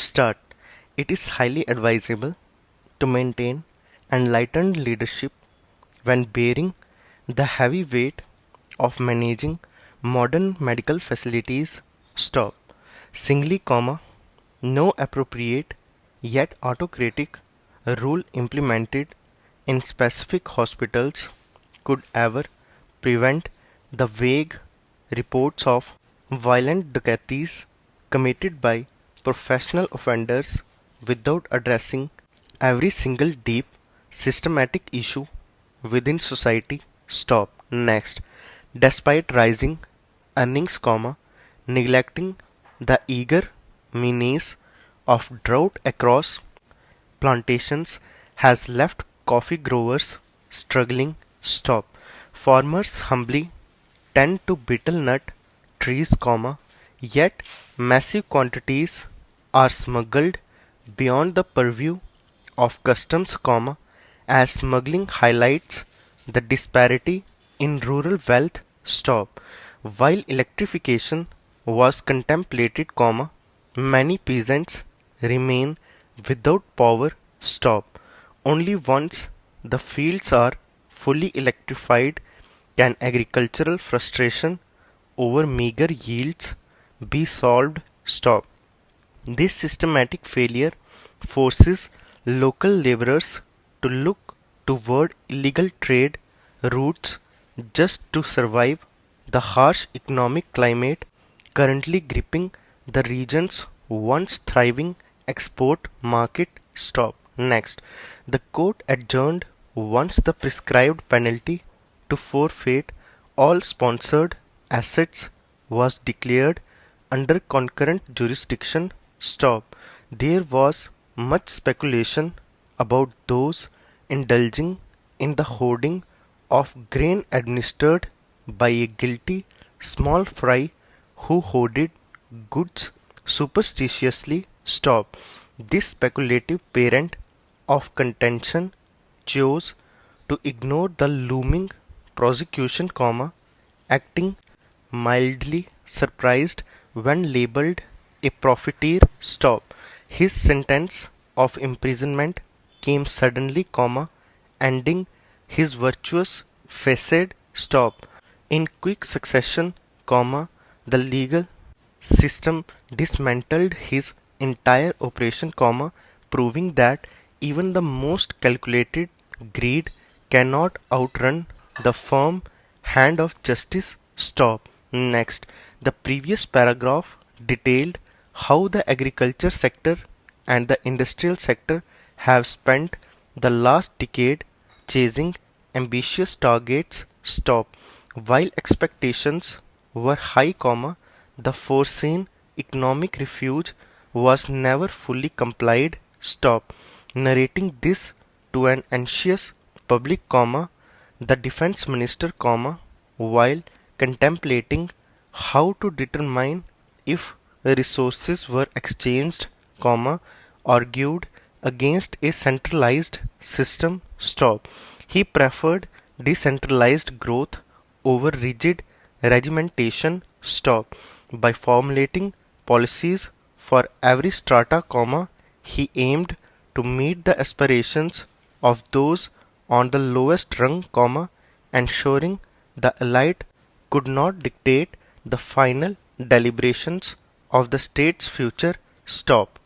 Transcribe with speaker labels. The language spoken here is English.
Speaker 1: Start. It is highly advisable to maintain enlightened leadership when bearing the heavy weight of managing modern medical facilities. Stop. Singly, no appropriate yet autocratic rule implemented in specific hospitals could ever prevent the vague reports of violent dacoities committed by professional offenders without addressing every single deep systematic issue within society. Stop. Next. Despite rising earnings, neglecting the eager menace of drought across plantations has left coffee growers struggling. Stop. Farmers humbly tend to betel nut trees, yet massive quantities are smuggled beyond the purview of customs, as smuggling highlights the disparity in rural wealth. Stop. While electrification was contemplated, many peasants remain without power. Stop. Only once the fields are fully electrified can agricultural frustration over meager yields be solved. Stop. This systematic failure forces local laborers to look toward illegal trade routes just to survive the harsh economic climate currently gripping the region's once thriving export market. Stop. Next, the court adjourned once the prescribed penalty to forfeit all sponsored assets was declared under concurrent jurisdiction. Stop. There was much speculation about those indulging in the hoarding of grain administered by a guilty small fry who hoarded goods superstitiously. Stop. This speculative parent of contention chose to ignore the looming prosecution, acting mildly surprised when labeled a profiteer. Stop. His sentence of imprisonment came suddenly, ending his virtuous facade. Stop. In quick succession, the legal system dismantled his entire operation, proving that even the most calculated greed cannot outrun the firm hand of justice. Stop. Next, the previous paragraph detailed how the agriculture sector and the industrial sector have spent the last decade chasing ambitious targets. Stop. While expectations were high, the foreseen economic refuge was never fully complied. Stop. Narrating this to an anxious public, the defense minister, while contemplating how to determine if resources were exchanged, argued against a centralized system. Stop. He preferred decentralized growth over rigid regimentation. Stop. By formulating policies for every strata, he aimed to meet the aspirations of those on the lowest rung, ensuring the elite could not dictate the final deliberations of the state's future. Stop.